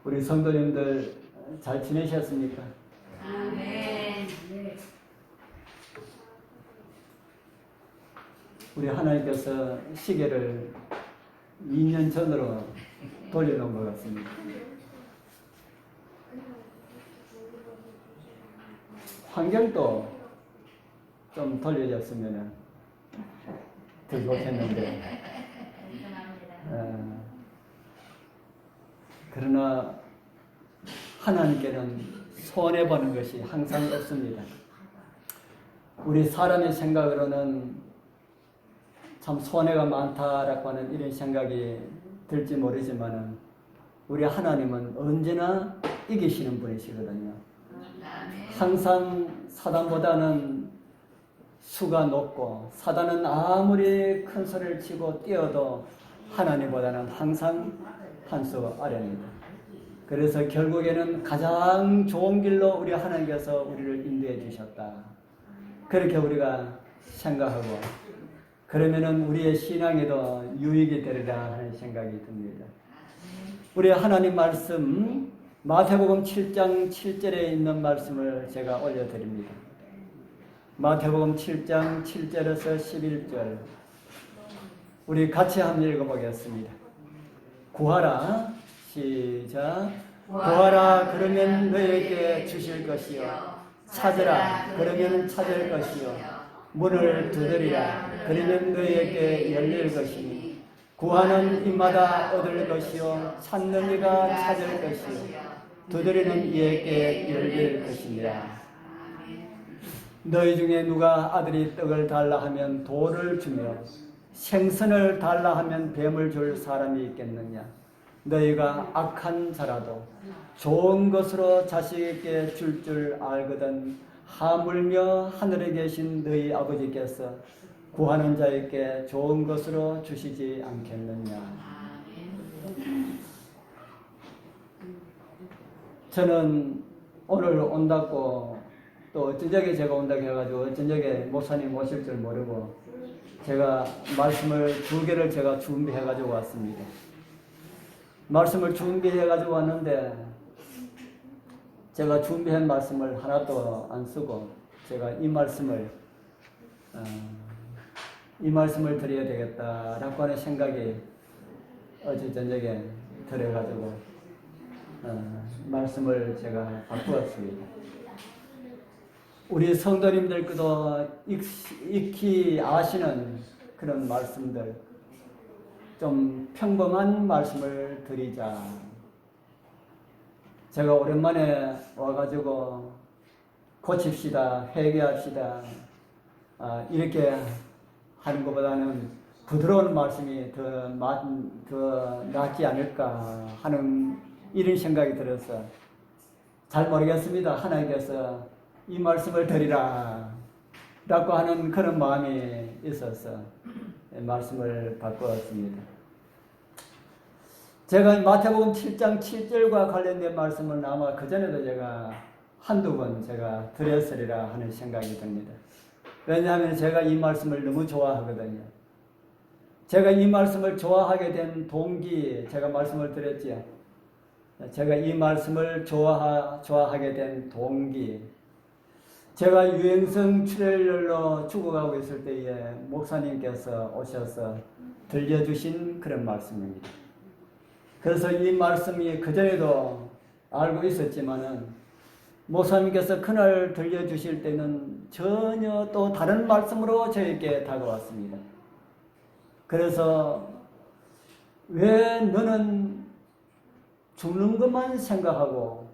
우리 성도님들 잘 지내셨습니까? 아멘. 우리 하나님께서 시계를 2년 전으로 돌려놓은 것 같습니다. 환경도 좀 돌려졌으면 더 좋겠는데, 그러나 하나님께는 손해보는 것이 항상 없습니다. 우리 사람의 생각으로는 참 손해가 많다라고 하는 이런 생각이 들지 모르지만 우리 하나님은 언제나 이기시는 분이시거든요. 항상 사단보다는 수가 높고, 사단은 아무리 큰 소리를 치고 뛰어도 하나님보다는 항상 한 수 아래입니다. 그래서 결국에는 가장 좋은 길로 우리 하나님께서 우리를 인도해 주셨다, 그렇게 우리가 생각하고, 그러면은 우리의 신앙에도 유익이 되리라 하는 생각이 듭니다. 우리 하나님 말씀 마태복음 7장 7절에 있는 말씀을 제가 올려드립니다. 마태복음 7장 7절에서 11절 우리 같이 한번 읽어보겠습니다. 구하라, 시작. 구하라, 그러면 너에게 주실 것이요. 찾으라, 그러면 찾을 것이요. 문을 두드리라, 그러면 너에게 열릴 것이니 구하는 이마다 얻을 것이요 찾는 이가 찾을 것이요 두드리는 이에게 열릴 것이니라. 너희 중에 누가 아들이 떡을 달라 하면 돌을 주며 생선을 달라 하면 뱀을 줄 사람이 있겠느냐? 너희가 악한 자라도 좋은 것으로 자식에게 줄 알거든 하물며 하늘에 계신 너희 아버지께서 구하는 자에게 좋은 것으로 주시지 않겠느냐. 저는 오늘 온다고, 또 어쩐 적에 제가 온다고 해가지고 어쩐 적에 목사님 오실 줄 모르고 제가 말씀을 2개를 제가 준비해가지고 왔습니다. 말씀을 준비해가지고 왔는데 제가 준비한 말씀을 하나도 안 쓰고 제가 이 말씀을 드려야 되겠다라고 하는 생각이 어제 저녁에 들어가지고 말씀을 제가 바꾸었습니다. 우리 성도님들께도 익히 아시는 그런 말씀들, 좀 평범한 말씀을 드리자. 제가 오랜만에 와가지고 고칩시다, 회개합시다, 이렇게 하는 것보다는 부드러운 말씀이 더 낫지 않을까 하는 이런 생각이 들어서 잘 모르겠습니다. 하나님께서 이 말씀을 드리라 라고 하는 그런 마음이 있어서 말씀을 바꾸었습니다. 제가 마태복음 7장 7절과 관련된 말씀은 아마 그전에도 제가 한두 번 제가 드렸으리라 하는 생각이 듭니다. 왜냐하면 제가 이 말씀을 너무 좋아하거든요. 제가 이 말씀을 좋아하게 된 동기, 제가 말씀을 드렸지요. 제가 이 말씀을 좋아하게 된 동기, 제가 유행성 출혈열로 죽어가고 있을 때에 목사님께서 오셔서 들려주신 그런 말씀입니다. 그래서 이 말씀이 그전에도 알고 있었지만은 목사님께서 그날 들려주실 때는 전혀 또 다른 말씀으로 저에게 다가왔습니다. 그래서 왜 너는 죽는 것만 생각하고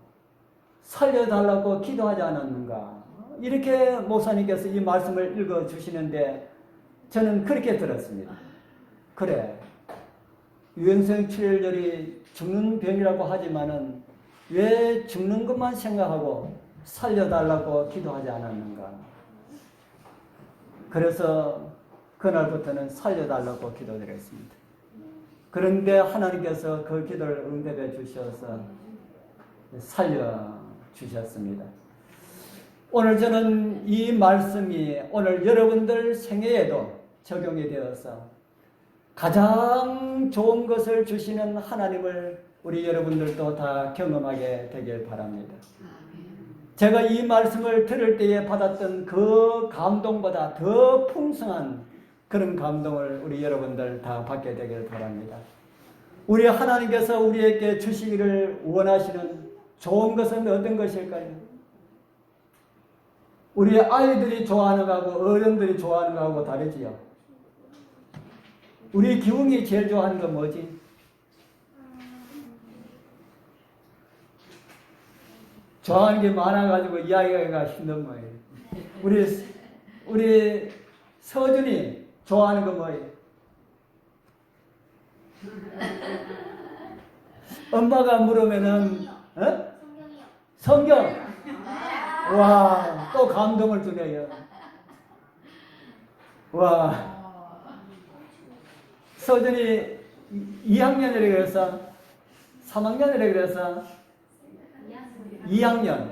살려달라고 기도하지 않았는가? 이렇게 목사님께서 이 말씀을 읽어주시는데 저는 그렇게 들었습니다. 그래, 유행성 출혈열이 죽는 병이라고 하지만은 왜 죽는 것만 생각하고 살려달라고 기도하지 않았는가? 그래서 그날부터는 살려달라고 기도드렸습니다. 그런데 하나님께서 그 기도를 응답해 주셔서 살려주셨습니다. 오늘 저는 이 말씀이 오늘 여러분들 생애에도 적용이 되어서 가장 좋은 것을 주시는 하나님을 우리 여러분들도 다 경험하게 되길 바랍니다. 제가 이 말씀을 들을 때에 받았던 그 감동보다 더 풍성한 그런 감동을 우리 여러분들 다 받게 되길 바랍니다. 우리 하나님께서 우리에게 주시기를 원하시는 좋은 것은 어떤 것일까요? 우리 아이들이 좋아하는 거하고 어른들이 좋아하는 거하고 다르지요. 우리 기웅이 제일 좋아하는 건 뭐지? 좋아하는 게 많아가지고 이야기가 힘든 거예요. 우리 서준이 좋아하는 건 뭐예요? 엄마가 물으면은 성경. 와, 또 감동을 주네요. 와, 서준이 2학년이라 그래서 3학년이라 그래서 2학년.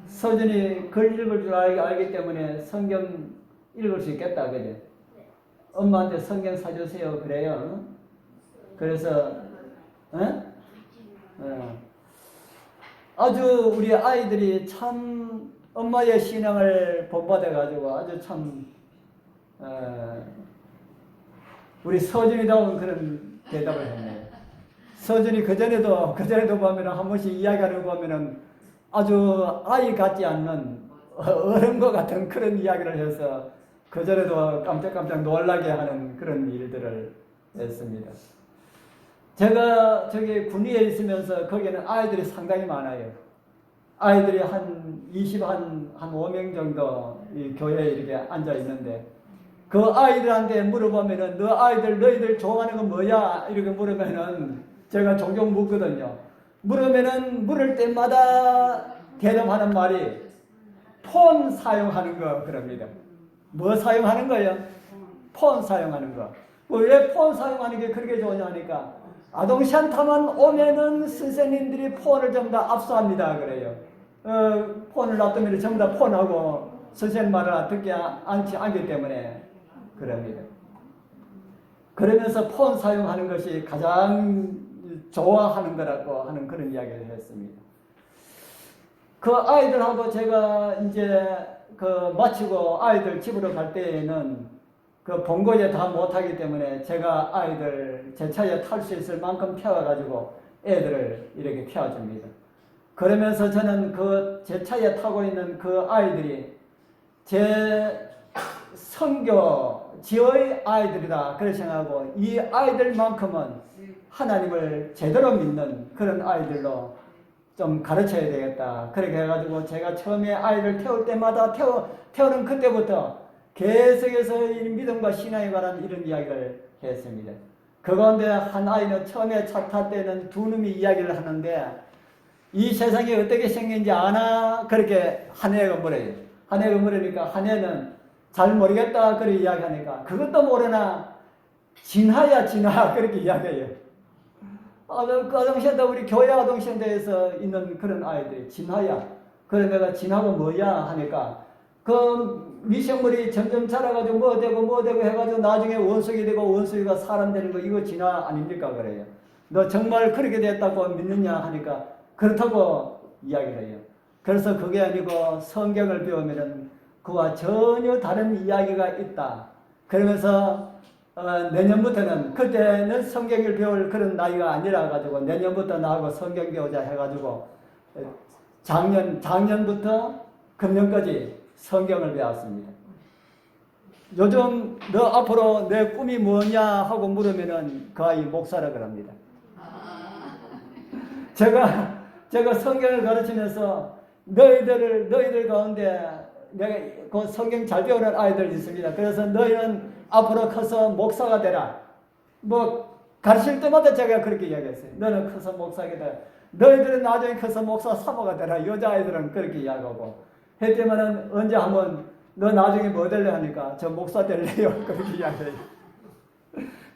서준이 글 읽을 줄 알기 때문에 성경 읽을 수 있겠다, 그래? 엄마한테 성경 사주세요, 그래요? 그래서, 아주 우리 아이들이 참 엄마의 신앙을 본받아가지고 아주 참, 우리 서준이다운 그런 대답을 했네요. 서준이 그전에도 보면은 한 번씩 이야기하는 거 보면은 아주 아이 같지 않는 어른과 같은 그런 이야기를 해서 그전에도 깜짝깜짝 놀라게 하는 그런 일들을 했습니다. 제가 저기 군위에 있으면서 거기는 아이들이 상당히 많아요. 아이들이 한 5명 정도 이 교회에 이렇게 앉아 있는데 그 아이들한테 물어보면은 너희들 좋아하는 건 뭐야? 이렇게 물으면은 제가 종종 묻거든요. 물을 때마다 대답하는 말이 폰 사용하는 거 그럽니다. 뭐 사용하는 거예요? 폰 사용하는 거. 왜 폰 사용하는 게 그렇게 좋으냐 하니까 아동센터만 오면은 선생님들이 폰을 전부 다 압수합니다 그래요. 폰을 놔두면 전부 다 폰하고 선생님 말을 듣지 않기 때문에 그럽니다. 그러면서 폰 사용하는 것이 가장 좋아하는 거라고 하는 그런 이야기를 했습니다. 그 아이들하고 제가 이제 마치고 아이들 집으로 갈 때에는 그 본고에 다 못하기 때문에 제가 아이들 제 차에 탈 수 있을 만큼 태워가지고 애들을 이렇게 태워줍니다. 그러면서 저는 제 차에 타고 있는 그 아이들이 제 선교지의 아이들이다 그렇게 생각하고 이 아이들만큼은 하나님을 제대로 믿는 그런 아이들로 좀 가르쳐야 되겠다. 그렇게 해가지고 제가 처음에 아이를 태울 때마다 태우는 그때부터 계속해서 이 믿음과 신앙에 관한 이런 이야기를 했습니다. 그 가운데 한 아이는 처음에 차 탈 때는 두 놈이 이야기를 하는데 이 세상이 어떻게 생긴지 아나? 그렇게 한 애가 물어요. 한 애가 물으니까 한 애는 잘 모르겠다 그렇게 이야기하니까 그것도 모르나 진하야 그렇게 이야기해요. 아동센터 우리 교회 아동센터에서 있는 그런 아이들이 진하야. 그래 내가 진하고 뭐야 하니까 그 미생물이 점점 자라가지고 뭐 되고 해가지고 나중에 원숭이 되고 원숭이가 사람 되는 거 이거 진화 아닙니까 그래요. 너 정말 그렇게 됐다고 믿느냐 하니까 그렇다고 이야기를 해요. 그래서 그게 아니고 성경을 배우면은 그와 전혀 다른 이야기가 있다. 그러면서 내년부터는 그때는 성경을 배울 그런 나이가 아니라 가지고 내년부터 나하고 성경 배우자 해가지고 작년부터 금년까지 성경을 배웠습니다. 요즘 너 앞으로 내 꿈이 뭐냐 하고 물으면은 그 아이 목사라 그럽니다. 제가 성경을 가르치면서 너희들 가운데 내가 그 성경 잘 배우는 아이들 있습니다. 그래서 너희는 앞으로 커서 목사가 되라. 뭐 가르칠 때마다 제가 그렇게 이야기했어요. 너는 커서 목사가 되라. 너희들은 나중에 커서 목사 사모가 되라. 여자아이들은 그렇게 이야기하고 했더니만은 언제 한번 너 나중에 뭐 될래 하니까 저 목사 될래요. 그렇게 이야기해요.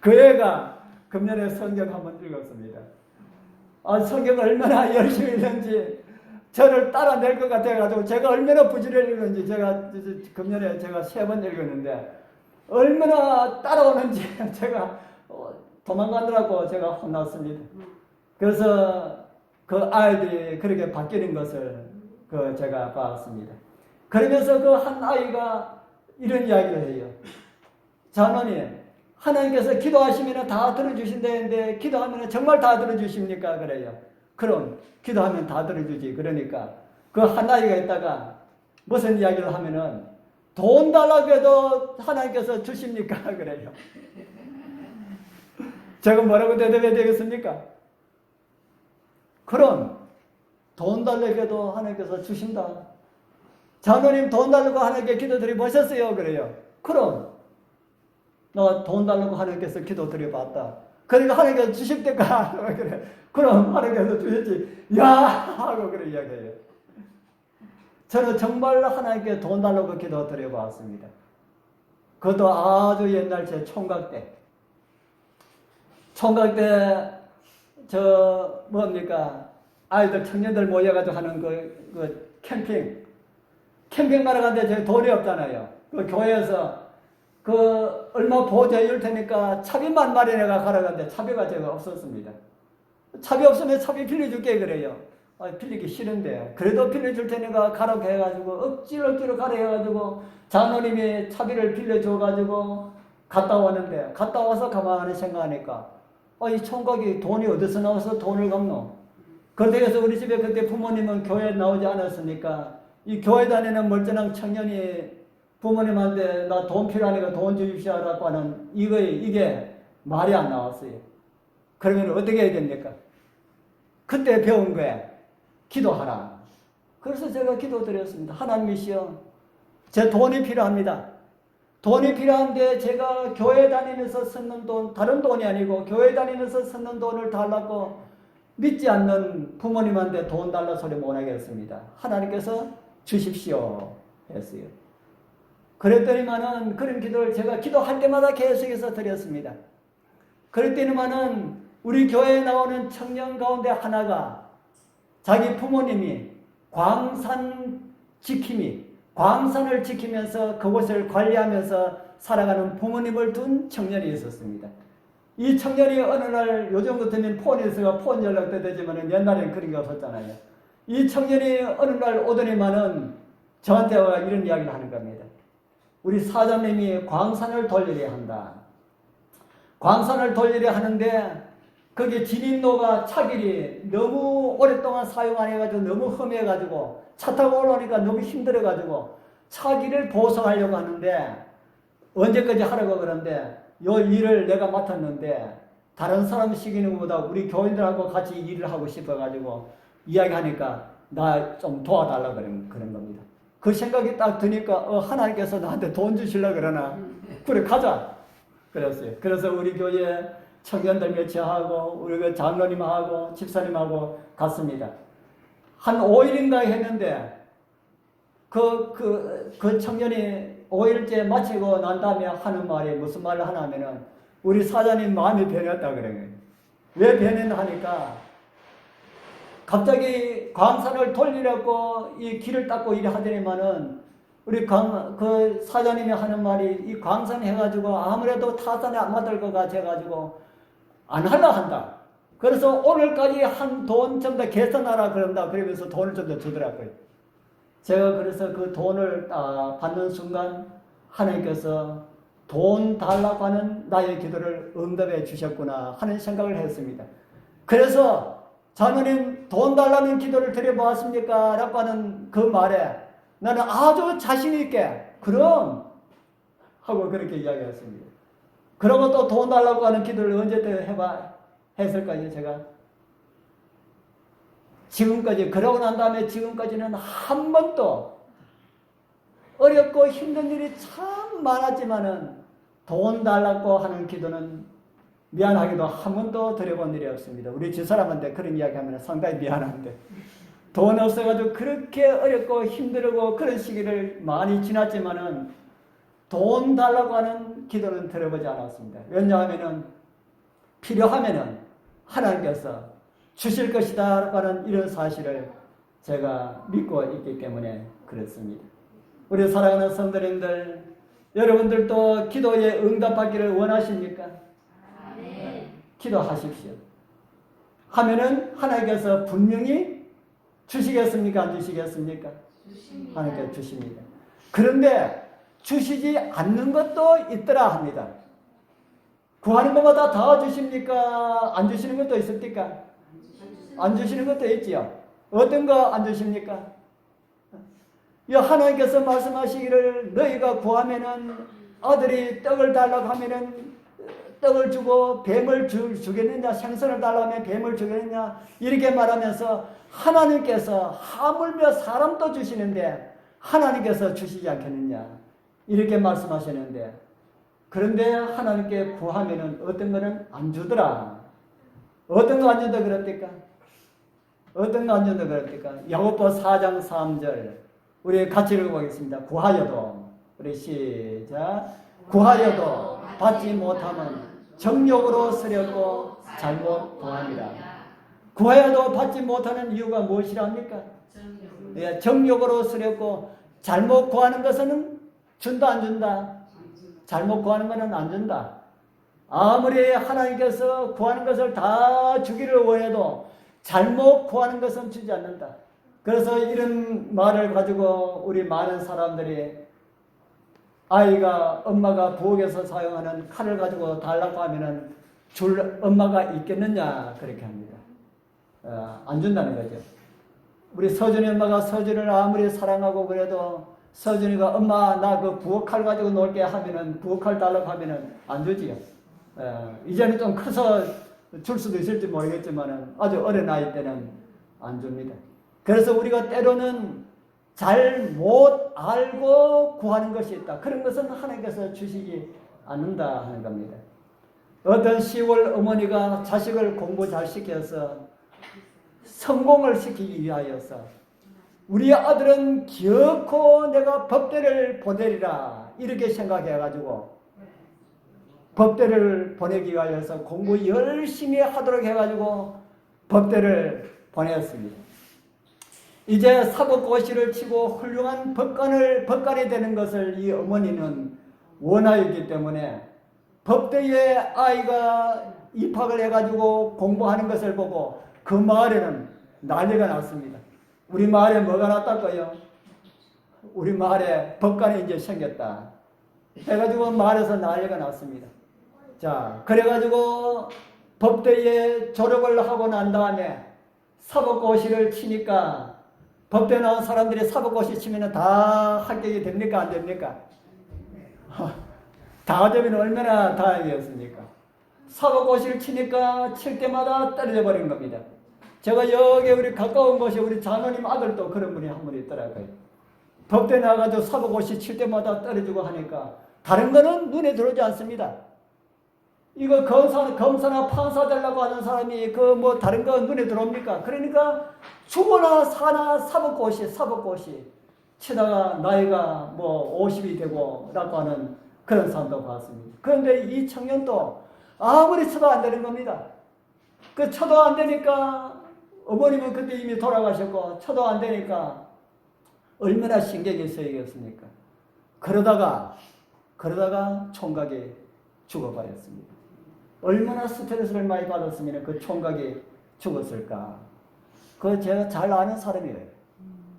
그 애가 금년에 성경 한번 읽었습니다. 성경을 얼마나 열심히 읽는지 저를 따라낼 것 같아가지고 제가 얼마나 부지런히 읽는지 제가 금년에 제가 3번 읽었는데 얼마나 따라오는지 제가 도망가느라고 제가 혼났습니다. 그래서 그 아이들이 그렇게 바뀌는 것을 제가 봤습니다. 그러면서 그 한 아이가 이런 이야기를 해요. 장로님, 하나님께서 기도하시면 다 들어주신다는데 기도하면 정말 다 들어주십니까? 그래요. 그럼 기도하면 다 들어주지. 그러니까 그 한 아이가 있다가 무슨 이야기를 하면은 돈 달라고 해도 하나님께서 주십니까? 그래요. 제가 뭐라고 대답해야 되겠습니까? 그럼 돈 달라고 해도 하나님께서 주신다. 장로님 돈 달라고 하나님께 기도드려 보셨어요? 그래요. 그럼 너 돈 달라고 하나님께서 기도드려 봤다. 그러니까 하나님께서 주실 때까? 그래. 그럼 하나님께서 주셨지. 야! 하고 그래 이야기해요. 저는 정말 하나님께 돈 달라고 기도드려 봤습니다. 그것도 아주 옛날 제 총각 때. 총각 때 뭡니까? 아이들, 청년들 모여가지고 하는 캠핑 가러 갔는데 제가 돈이 없잖아요. 그 교회에서 얼마 보조해 줄 테니까 차비만 마련해가 가러 갔는데 차비가 제가 없었습니다. 차비 없으면 차비 빌려줄게 그래요. 빌리기 싫은데 그래도 빌려줄 테니까 가라고 해가지고 억지로 가라 해가지고 장로님이 차비를 빌려줘가지고 갔다 왔는데 갔다 와서 가만히 생각하니까 이 총각이 돈이 어디서 나와서 돈을 갚노? 그래서 우리 집에 그때 부모님은 교회에 나오지 않았으니까 이 교회 다니는 멀쩡한 청년이 부모님한테 나 돈 필요하니까 돈 주십시오라고 하는 이게 말이 안 나왔어요. 그러면 어떻게 해야 됩니까? 그때 배운 거예요. 기도하라. 그래서 제가 기도드렸습니다. 하나님이시여, 제 돈이 필요합니다. 돈이 필요한데 제가 교회 다니면서 쓰는 돈, 다른 돈이 아니고 교회 다니면서 쓰는 돈을 달라고 믿지 않는 부모님한테 돈 달라 소리 못 하겠습니다. 하나님께서 주십시오 했어요. 그랬더니만은 그런 기도를 제가 기도할 때마다 계속해서 드렸습니다. 그랬더니만은 우리 교회에 나오는 청년 가운데 하나가 자기 부모님이 광산을 지키면서 그곳을 관리하면서 살아가는 부모님을 둔 청년이 있었습니다. 이 청년이 어느 날 요즘 같으면 폰이 있어서 폰 연락도 되지만 옛날에는 그런 게 없었잖아요. 이 청년이 어느 날 오더니만은 저한테 와 이런 이야기를 하는 겁니다. 우리 사장님이 광산을 돌리려 한다. 광산을 돌리려 하는데 거기 진입로가 차길이 너무 오랫동안 사용 안 해가지고 너무 험해가지고 차 타고 올라오니까 너무 힘들어가지고 차길을 보송하려고 하는데 언제까지 하라고 그러는데 요 일을 내가 맡았는데 다른 사람 시키는 것보다 우리 교인들하고 같이 일을 하고 싶어가지고 이야기하니까 나 좀 도와달라고 그런 겁니다. 그 생각이 딱 드니까 하나님께서 나한테 돈 주시려고 그러나 그래 가자 그랬어요. 그래서 우리 교회 청년들 몇이하고 우리 그 장로님하고 집사님하고 갔습니다. 한 5일인가 했는데 그 청년이 5일째 마치고 난 다음에 하는 말이 무슨 말을 하나 하면은 우리 사장님 마음이 변했다 그래요. 왜 변했나 하니까 갑자기 광산을 돌리려고 이 길을 닦고 일을 하더니만은 우리 그 사장님이 하는 말이 이 광산 해가지고 아무래도 타산에 안 맞을 것 같아가지고 안 하려 한다. 그래서 오늘까지 한 돈 좀 더 계산하라 그런다. 그러면서 돈을 좀 더 주더라고요. 제가 그래서 그 돈을 받는 순간 하나님께서 돈 달라고 하는 나의 기도를 응답해 주셨구나 하는 생각을 했습니다. 그래서 장로님 돈 달라는 기도를 드려보았습니까? 라고 하는 그 말에 나는 아주 자신 있게 그럼 하고 그렇게 이야기했습니다. 그러고 또 돈 달라고 하는 기도를 언제 했을까요? 제가 지금까지 그러고 난 다음에 지금까지는 한 번도 어렵고 힘든 일이 참 많았지만은 돈 달라고 하는 기도는 미안하게도 한 번도 드려본 일이 없습니다. 우리 집사람한테 그런 이야기하면 상당히 미안한데 돈 없어가지고 그렇게 어렵고 힘들고 그런 시기를 많이 지났지만은 돈 달라고 하는 기도는 들어보지 않았습니다. 왜냐하면은 필요하면은 하나님께서 주실 것이다 라고 하는 이런 사실을 제가 믿고 있기 때문에 그렇습니다. 우리 사랑하는 성도님들, 여러분들도 기도에 응답받기를 원하십니까? 아멘. 기도하십시오. 하면은 하나님께서 분명히 주시겠습니까? 안 주시겠습니까? 하나님께서 주십니다. 그런데 주시지 않는 것도 있더라 합니다. 구하는 것마다 다 주십니까? 안 주시는 것도 있습니까? 안 주시는 것도 있지요. 어떤 거 안 주십니까? 하나님께서 말씀하시기를 너희가 구하면은 아들이 떡을 달라고 하면은 떡을 주고 뱀을 주겠느냐, 생선을 달라고 하면 뱀을 주겠느냐, 이렇게 말하면서 하나님께서 하물며 사람도 주시는데 하나님께서 주시지 않겠느냐, 이렇게 말씀하시는데, 그런데 하나님께 구하면은 어떤 거는 안 주더라. 어떤 거 안 준다 그랬을까? 어떤 거 안 준다 그랬을까? 야고보 4장 3절 우리 같이 읽어보겠습니다. 구하여도, 우리 시작. 구하여도 받지 못하면 정욕으로 쓰렸고 잘못 구합니다. 구하여도 받지 못하는 이유가 무엇이랍니까? 정욕으로 쓰렸고 잘못 구하는 것은 준다 안 준다? 잘못 구하는 것은 안 준다. 아무리 하나님께서 구하는 것을 다 주기를 원해도 잘못 구하는 것은 주지 않는다. 그래서 이런 말을 가지고 우리 많은 사람들이 아이가 엄마가 부엌에서 사용하는 칼을 가지고 달라고 하면은 줄 엄마가 있겠느냐 그렇게 합니다. 안 준다는 거죠. 우리 서준이 엄마가 서준이를 아무리 사랑하고 그래도 서준이가 엄마 나 그 부엌 칼 가지고 놀게 하면은 부엌 칼 달라고 하면은 안 주지요. 이제는 좀 커서 줄 수도 있을지 모르겠지만은 아주 어린 아이 때는 안 줍니다. 그래서 우리가 때로는 잘 못 알고 구하는 것이 있다. 그런 것은 하나님께서 주시지 않는다 하는 겁니다. 어떤 시골 어머니가 자식을 공부 잘 시켜서 성공을 시키기 위하여서 우리 아들은 기어코 내가 법대를 보내리라 이렇게 생각해가지고 법대를 보내기 위하여서 공부 열심히 하도록 해가지고 법대를 보냈습니다. 이제 사법고시를 치고 훌륭한 법관이 되는 것을 이 어머니는 원하였기 때문에 법대에 아이가 입학을 해가지고 공부하는 것을 보고 그 마을에는 난리가 났습니다. 우리 마을에 뭐가 났다고요? 우리 마을에 법관이 이제 생겼다 해가지고 마을에서 난리가 났습니다. 자, 그래가지고 법대에 졸업을 하고 난 다음에 사법고시를 치니까 법대 나온 사람들이 사법고시 치면 다 합격이 됩니까? 안 됩니까? 다 되면 얼마나 다행이었습니까? 사법고시를 치니까 칠 때마다 떨어져 버린 겁니다. 제가 여기 우리 가까운 곳에 우리 장로님 아들도 그런 분이 한 분 있더라고요. 법대 나가지고 사법고시 칠 때마다 떨어지고 하니까 다른 거는 눈에 들어오지 않습니다. 이거 검사나 판사 되려고 하는 사람이 그 뭐 다른 거 눈에 들어옵니까? 그러니까 죽어나 사나 사법고시 치다가 나이가 뭐 50이 되고 라고 하는 그런 사람도 봤습니다. 그런데 이 청년도 아무리 쳐도 안 되는 겁니다. 그 쳐도 안 되니까 어머님은 그때 이미 돌아가셨고 쳐도 안 되니까 얼마나 신경이 쓰이겠습니까? 그러다가 총각이 죽어버렸습니다. 얼마나 스트레스를 많이 받았으면 그 총각이 죽었을까? 그거 제가 잘 아는 사람이에요.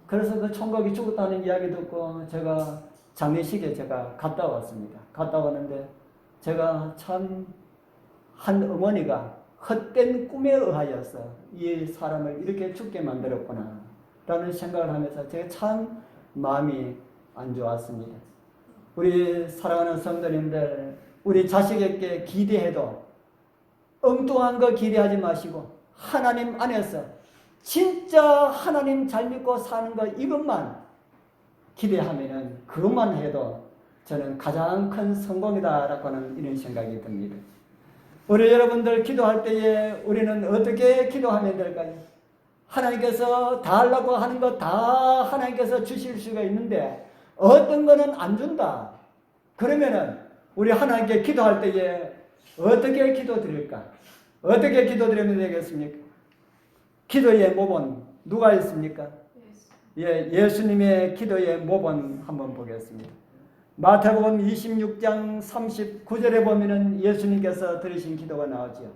그래서 그 총각이 죽었다는 이야기 듣고 제가 장례식에 제가 갔다 왔습니다. 갔다 왔는데 제가 참 한 어머니가 헛된 꿈에 의하여서 이 사람을 이렇게 죽게 만들었구나 라는 생각을 하면서 제가 참 마음이 안 좋았습니다. 우리 사랑하는 성도님들, 우리 자식에게 기대해도 엉뚱한 거 기대하지 마시고 하나님 안에서 진짜 하나님 잘 믿고 사는 거 이것만 기대하면은 그것만 해도 저는 가장 큰 성공이다라고 하는 이런 생각이 듭니다. 우리 여러분들 기도할 때에 우리는 어떻게 기도하면 될까요? 하나님께서 다 하려고 하는 거 다 하나님께서 주실 수가 있는데 어떤 거는 안 준다. 그러면은 우리 하나님께 기도할 때에 어떻게 기도드릴까? 어떻게 기도드리면 되겠습니까? 기도의 모본 누가 있습니까? 예수님의 기도의 모본 한번 보겠습니다. 마태복음 26장 39절에 보면은 예수님께서 드리신 기도가 나오죠.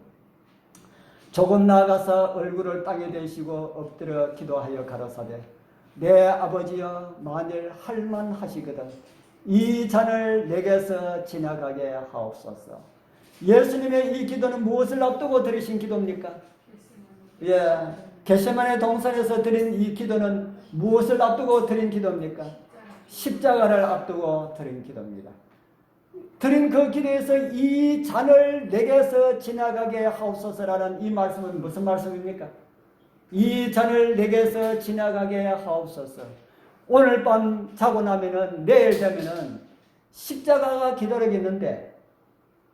조금 나아가서 얼굴을 땅에 대시고 엎드려 기도하여 가라사대 내 아버지여 만일 할만하시거든 이 잔을 내게서 지나가게 하옵소서. 예수님의 이 기도는 무엇을 앞두고 드리신 기도입니까? 겟세마네 동산에서 드린 이 기도는 무엇을 앞두고 드린 기도입니까? 십자가를 앞두고 드린 기도입니다. 드린 그 기도에서 이 잔을 내게서 지나가게 하옵소서라는 이 말씀은 무슨 말씀입니까? 이 잔을 내게서 지나가게 하옵소서. 오늘 밤 자고 나면은 내일 되면은 십자가가 기다리겠는데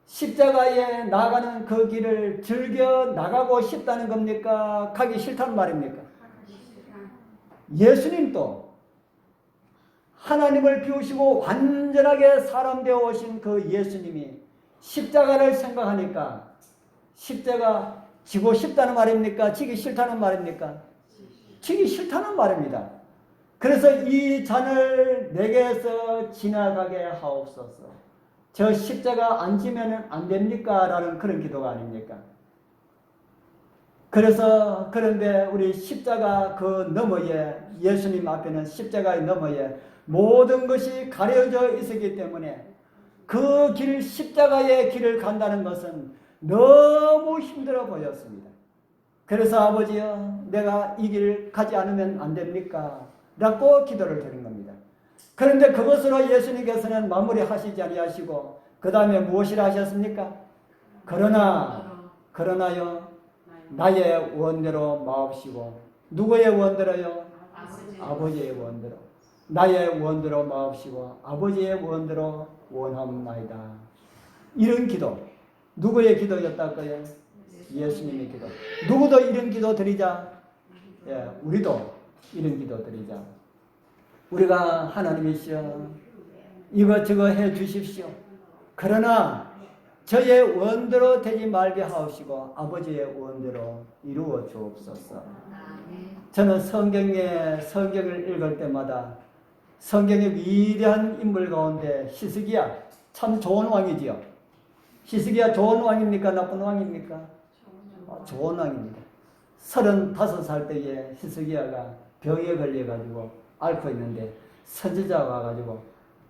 십자가에 나가는 그 길을 즐겨 나가고 싶다는 겁니까? 가기 싫다는 말입니까? 예수님도 하나님을 비우시고 완전하게 사람 되어 오신 그 예수님이 십자가를 생각하니까 십자가 지고 싶다는 말입니까? 지기 싫다는 말입니까? 지기 싫다는 말입니다. 그래서 이 잔을 내게서 지나가게 하옵소서. 저 십자가 안 지면 안 됩니까? 라는 그런 기도가 아닙니까? 그런데 우리 십자가 그 너머에 예수님 앞에는 십자가의 너머에 모든 것이 가려져 있었기 때문에 그 길 십자가의 길을 간다는 것은 너무 힘들어 보였습니다. 그래서 아버지여 내가 이 길 가지 않으면 안 됩니까? 라고 기도를 드린 겁니다. 그런데 그것으로 예수님께서는 마무리하시지 아니하시고 그 다음에 무엇이라 하셨습니까? 그러나요 나의 원대로 마옵시고 누구의 원대로요? 아버지의 원대로 나의 원대로 마옵시고 아버지의 원대로 원하옵나이다. 이런 기도 누구의 기도였다고요? 예수님의 기도. 누구도 이런 기도 드리자. 우리도 이런 기도 드리자. 우리가 하나님이시여 이것저것 해 주십시오. 그러나 저의 원대로 되지 말게 하옵시고 아버지의 원대로 이루어 주옵소서. 저는 성경을 읽을 때마다 성경의 위대한 인물 가운데 히스기야 참 좋은 왕이지요. 히스기야 좋은 왕입니까? 나쁜 왕입니까? 좋은 왕입니다. 35살 때에 히스기야가 병에 걸려가지고 앓고 있는데 선지자가 와가지고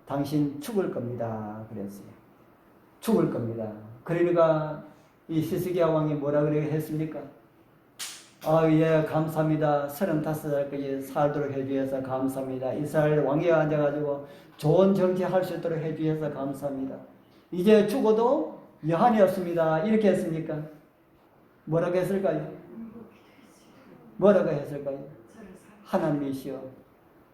당신 죽을 겁니다. 그랬어요. 죽을 겁니다. 그러니까 이 히스기야 왕이 뭐라 그래 했습니까? 예, 감사합니다. 35살까지 살도록 해주셔서 감사합니다. 이스라엘 왕위에 앉아가지고 좋은 정치할 수 있도록 해주셔서 감사합니다. 이제 죽어도 여한이 없습니다. 이렇게 했습니까? 뭐라고 했을까요? 뭐라고 했을까요? 하나님이시여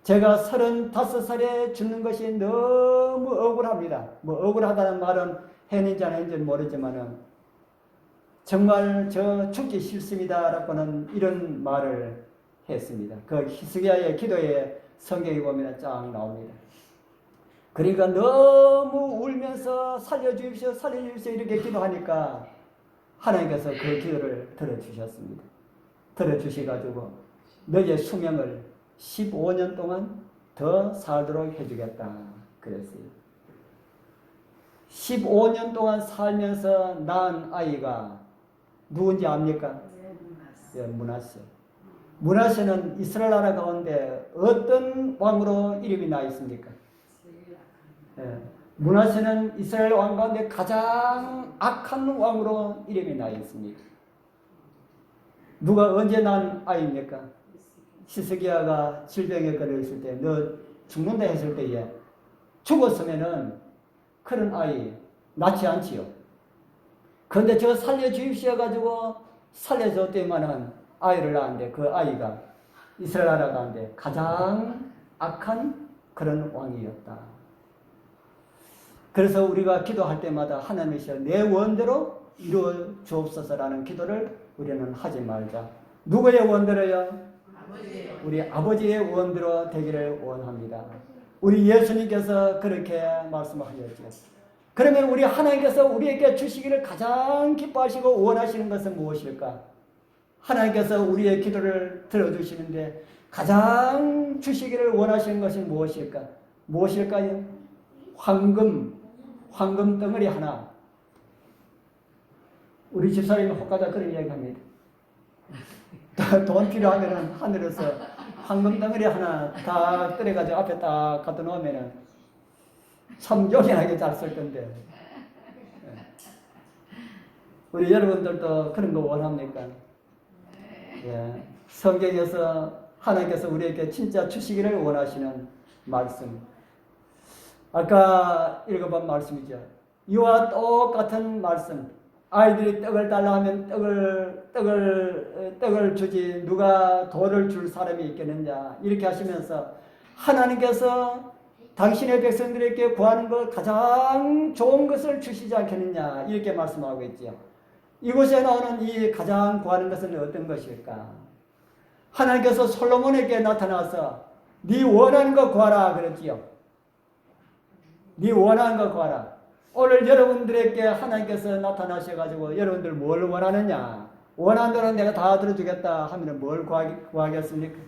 제가 35살에 죽는 것이 너무 억울합니다. 억울하다는 말은 했는지 안 했는지 모르지만은 정말 저 죽기 싫습니다. 라고는 이런 말을 했습니다. 그 히스기야의 기도에 성경에 보면 쫙 나옵니다. 그러니까 너무 울면서 살려주십시오 이렇게 기도하니까 하나님께서 그 기도를 들어주셨습니다. 들어주셔가지고 너의 수명을 15년 동안 더 살도록 해주겠다 그랬어요. 15년 동안 살면서 낳은 아이가 누군지 압니까? 므낫세. 므낫세는 이스라엘 나라 가운데 어떤 왕으로 이름이 나 있습니까? 므낫세는 이스라엘 왕 가운데 가장 악한 왕으로 이름이 나 있습니다. 누가 언제 난 아이입니까? 히스기야가 질병에 걸렸을 때, 너 죽는다 했을 때에 죽었으면은 그런 아이 낳지 않지요. 그런데 저 살려주십시오 가지고 살려줬더니만은 아이를 낳았는데 그 아이가 이스라엘 나라 가운데 가장 악한 그런 왕이었다. 그래서 우리가 기도할 때마다 하나님이시여 내 원대로 이루어 주옵소서라는 기도를 우리는 하지 말자. 누구의 원대로요? 우리 아버지의 원대로 되기를 원합니다. 우리 예수님께서 그렇게 말씀하셨죠. 그러면 우리 하나님께서 우리에게 주시기를 가장 기뻐하시고 원하시는 것은 무엇일까? 하나님께서 우리의 기도를 들어주시는데 가장 주시기를 원하시는 것이 무엇일까? 무엇일까요? 황금 덩어리 하나. 우리 집사람이 혹가다 그런 이야기합니다. 돈 필요하면은 하늘에서 황금 덩어리 하나 다 끓여가지고 앞에 딱 갖다 놓으면은 참 요긴하게 잘 쓸 건데. 우리 여러분들도 그런 거 원합니까? 예. 성경에서 하나님께서 우리에게 진짜 주시기를 원하시는 말씀. 아까 읽어본 말씀이죠. 이와 똑같은 말씀. 아이들이 떡을 달라 하면 떡을 주지 누가 돌을 줄 사람이 있겠느냐. 이렇게 하시면서 하나님께서 당신의 백성들에게 구하는 것 가장 좋은 것을 주시지 않겠느냐. 이렇게 말씀하고 있죠. 이곳에 나오는 이 가장 구하는 것은 어떤 것일까? 하나님께서 솔로몬에게 나타나서 네 원하는 거 구하라 그랬지요. 네 원하는 거 구하라. 오늘 여러분들에게 하나님께서 나타나셔가지고 여러분들 뭘 원하느냐? 원하는 대로 내가 다 들어주겠다 하면 뭘 구하겠습니까?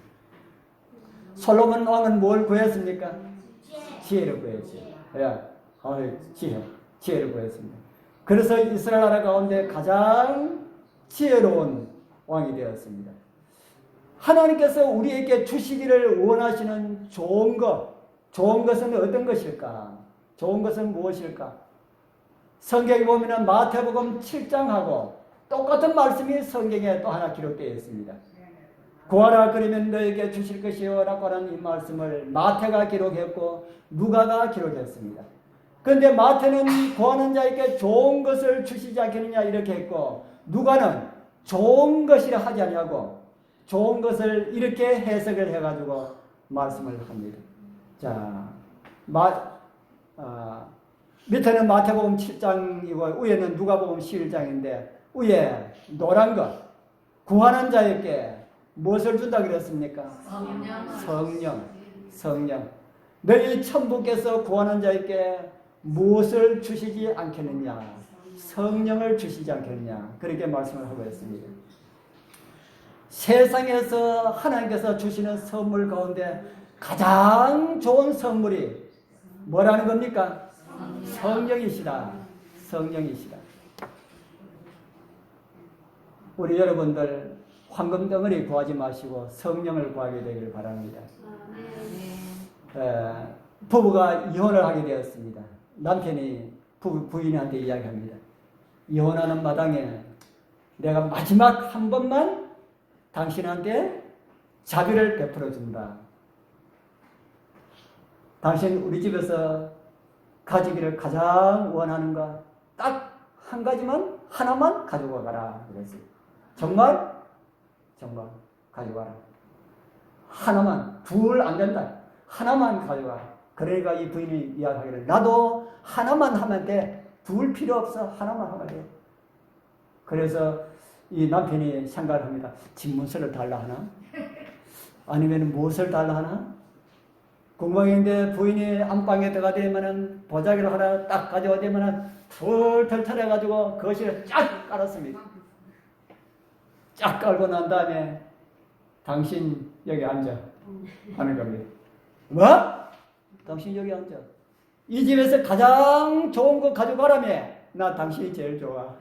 솔로몬 왕은 뭘 구했습니까? 지혜를 구했죠. 지혜를 구했습니다. 그래서 이스라엘 나라 가운데 가장 지혜로운 왕이 되었습니다. 하나님께서 우리에게 주시기를 원하시는 좋은 것은 어떤 것일까? 좋은 것은 무엇일까? 성경에 보면 마태복음 7장하고 똑같은 말씀이 성경에 또 하나 기록되어 있습니다. 구하라 그러면 너에게 주실 것이요 라고 하는 이 말씀을 마태가 기록했고 누가가 기록했습니다. 그런데 마태는 구하는 자에게 좋은 것을 주시지 않겠느냐 이렇게 했고 누가는 좋은 것이라 하지 아니하고 좋은 것을 이렇게 해석을 해가지고 말씀을 합니다. 자, 밑에는 마태복음 7장이고 위에는 누가복음 11장인데 위에 노란 것 구하는 자에게 무엇을 준다 그랬습니까? 성령. 너희 천부께서 구하는 자에게 무엇을 주시지 않겠느냐? 성령을 주시지 않겠느냐? 그렇게 말씀을 하고 있습니다. 세상에서 하나님께서 주시는 선물 가운데 가장 좋은 선물이 뭐라는 겁니까? 성령이시다. 우리 여러분들 황금 덩어리 구하지 마시고 성령을 구하게 되기를 바랍니다. 부부가 이혼을 하게 되었습니다. 남편이 부인한테 이야기합니다. 이혼하는 마당에 내가 마지막 한 번만 당신한테 자비를 베풀어 준다. 당신 우리 집에서 가지기를 가장 원하는가? 딱 한 가지만 하나만 가지고 가라. 그랬어요. 정말 가져가라. 하나만, 둘 안 된다. 하나만 가져가라. 그러니까 이 부인이 이야기하기를 나도 하나만 하면 돼. 둘 필요 없어. 하나만 하면 돼. 그래서 이 남편이 생각을 합니다. 집문서를 달라 하나? 아니면 무엇을 달라 하나? 궁금한데 부인이 안방에 들어가되면은 보자기를 하나 딱 가져오되면은 툴툴 털어가지고 거실에 쫙 깔았습니다. 쫙 깔고 난 다음에 당신 여기 앉아 하는 겁니다. 뭐? 당신 여기 앉아. 이 집에서 가장 좋은 거 가져가라며. 나 당신이 제일 좋아.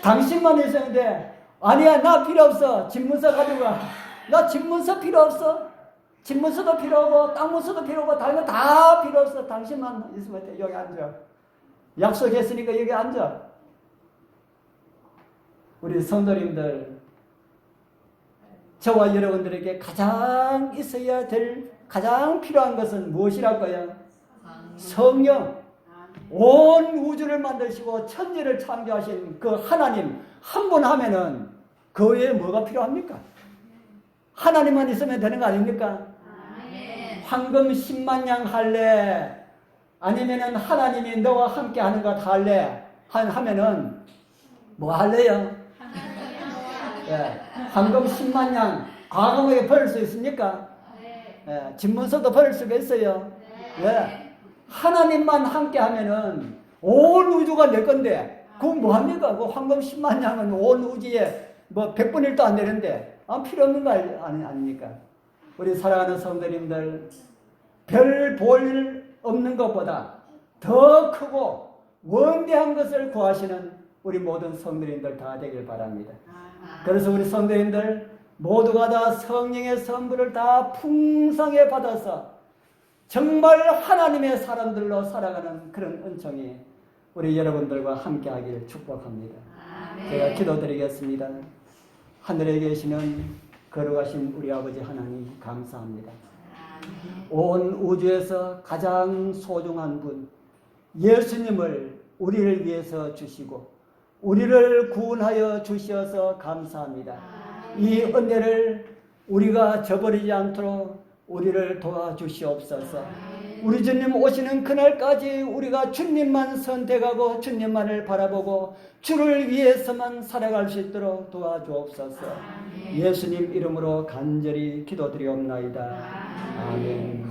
당신만 있었는데 아니야 나 필요 없어. 집문서 가져가. 나 집문서 필요 없어. 집문서도 필요 없고 땅문서도 필요 없고 다른 거 다 필요 없어. 당신만 있으면 돼. 여기 앉아. 약속했으니까 여기 앉아. 우리 성도님들 저와 여러분들에게 가장 있어야 될 가장 필요한 것은 무엇이랄까요? 성령. 온 우주를 만드시고 천지를 창조하신 그 하나님 한 분 하면은 그 외에 뭐가 필요합니까? 하나님만 있으면 되는 거 아닙니까? 황금 10만 양 할래? 아니면은 하나님이 너와 함께 하는 것 할래? 하면은 뭐 할래요? 예, 황금 10만 양 과감하게 버릴 수 있습니까? 예, 집문서도 버릴 수가 있어요. 예, 하나님만 함께 하면은 온 우주가 내 건데 그건 뭐 합니까? 그 황금 10만 양은 온 우주에 뭐 100분의 1도 안 되는데 필요 없는 거 아닙니까? 우리 사랑하는 성도님들 별 볼 없는 것보다 더 크고 원대한 것을 구하시는 우리 모든 성도님들 다 되길 바랍니다. 그래서 우리 성도님들 모두가 다 성령의 선물을 다 풍성히 받아서 정말 하나님의 사람들로 살아가는 그런 은총이 우리 여러분들과 함께 하기를 축복합니다. 제가 기도드리겠습니다. 하늘에 계시는 거룩하신 우리 아버지 하나님 감사합니다. 온 우주에서 가장 소중한 분 예수님을 우리를 위해서 주시고 우리를 구원하여 주셔서 감사합니다. 이 은혜를 우리가 저버리지 않도록 우리를 도와주시옵소서. 우리 주님 오시는 그날까지 우리가 주님만 선택하고 주님만을 바라보고 주를 위해서만 살아갈 수 있도록 도와주옵소서. 예수님 이름으로 간절히 기도드리옵나이다. 아멘.